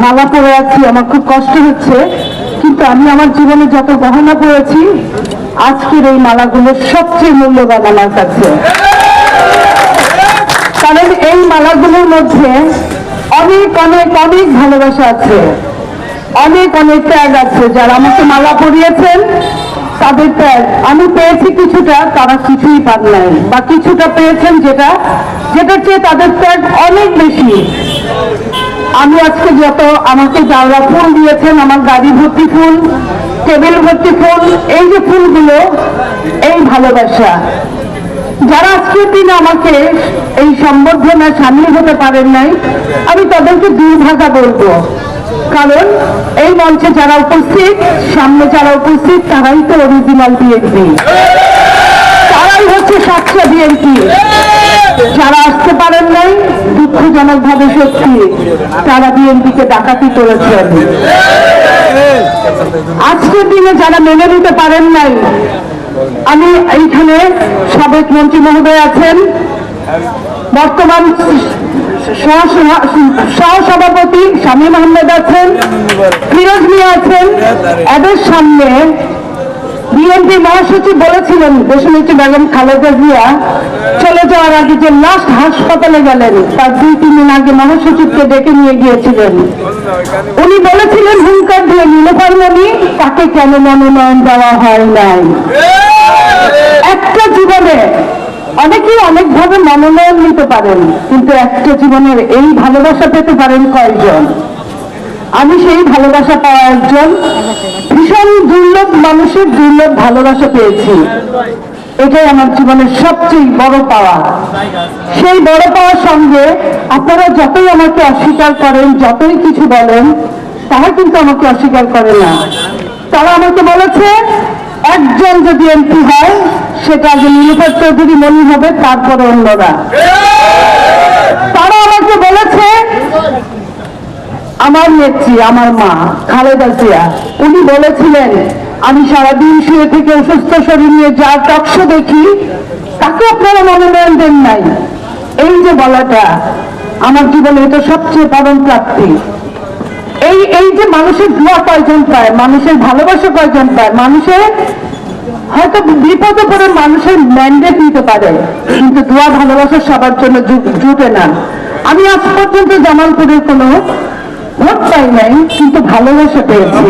মালা পরে আছি, আমার খুব কষ্ট হচ্ছে, কিন্তু আমি আমার জীবনে যত গহনা পরেছি আজকের এই মালাগুলো সবচেয়ে মূল্যবান আমার কাছে। কারণ এই মালাগুলোর মধ্যে অনেক অনেক অনেক ভালোবাসা আছে, অনেক অনেক ত্যাগ আছে। যারা আমাকে মালা পরিয়েছেন তাদের ত্যাগ আমি পেয়েছি কিছুটা, তারা কিছুই পান নাই, বা কিছুটা পেয়েছেন যেটার চেয়ে তাদের ত্যাগ অনেক বেশি। আমি আজকে যত আমাকে যারা ফুল দিয়েছেন, আমার গাড়ি ভর্তি ফুল, টেবিল ভর্তি ফুল, এই যে ফুলগুলো, এই ভালোবাসা। যারা আজকের দিনে আমাকে এই সম্বর্ধনায় সামিল হতে পারেন নাই, আমি তাদেরকে দুর্ভাগা বলবো। কারণ এই মঞ্চে যারা উপস্থিত, সামনে যারা উপস্থিত, তারাই তো অরিজিনাল বিএনপি, তারাই হচ্ছে সাচ্চা বিএনপি। যারা আসতে পারেন নাই, দুঃখজনক ভাবে সত্যি, তারা বিএনপিকে ডাকাতি করেছেন। আজকের দিনে যারা মেনে নিতে পারেন নাই, আমি এইখানে সাবেক মন্ত্রী মহোদয় আছেন, বর্তমান সহসভাপতি শামীম আহমেদ আছেন, ফিরোজ মিয়া আছেন। এদের সামনে বিএনপি মহাসচিব বলেছিলেন, দেশনেত্রী বেগম খালেদা জিয়া চলে যাওয়ার আগে যে লাস্ট হাসপাতালে গেলেন, তার 2-3 দিন আগে মহাসচিবকে ডেকে নিয়ে গিয়েছিলেন। উনি বলেছিলেন হুঙ্কার দিয়ে, নীলোফার মনি, তাকে কেন মনোনয়ন দেওয়া হয় নাই। একটা জীবনে অনেকেই অনেকভাবে মনোনয়ন নিতে পারেন, কিন্তু একটা জীবনের এই ভালোবাসা পেতে পারেন কয়জন? আমি সেই ভালোবাসা পাওয়া একজন। ভীষণ দুর্লভ মানুষের দুর্লভ ভালোবাসা পেয়েছি, এটাই আমার জীবনের সবচেয়ে বড় পাওয়া। সেই বড় পাওয়ার সঙ্গে আপনারা যতই আমাকে অস্বীকার করেন, যতই কিছু বলেন, তারা কিন্তু আমাকে অস্বীকার করে না। তারা আমাকে বলেছে একজন যদি এমপি হয় সেটা আগে নীলোফার চৌধুরী মনি হবে, তারপরে অন্যরা। তারা আমাকে বলেছে আমার নেত্রী, আমার মা খালেদা জিয়া, উনি বলেছিলেন আমি সারাদিন শুয়ে থেকে অসুস্থ শরীর নিয়ে যা টকশো দেখি, তাকে আপনারা মনোনয়ন দেন নাই। এই যে বলাটা আমার জীবনে এটা সবচেয়ে পরম প্রাপ্তি। এই যে মানুষের দোয়া কয়জন পায়, মানুষের ভালোবাসা কয়জন পায়, মানুষের হয়তো বিপদে পড়ে মানুষের ম্যান্ডেট নিতে পারে, কিন্তু দোয়া ভালোবাসা সবার জন্য জুটে না। আমি আজ পর্যন্ত জামালপুরের কোনো ভোট পাই নাই, কিন্তু ভালোবাসা পেয়েছি।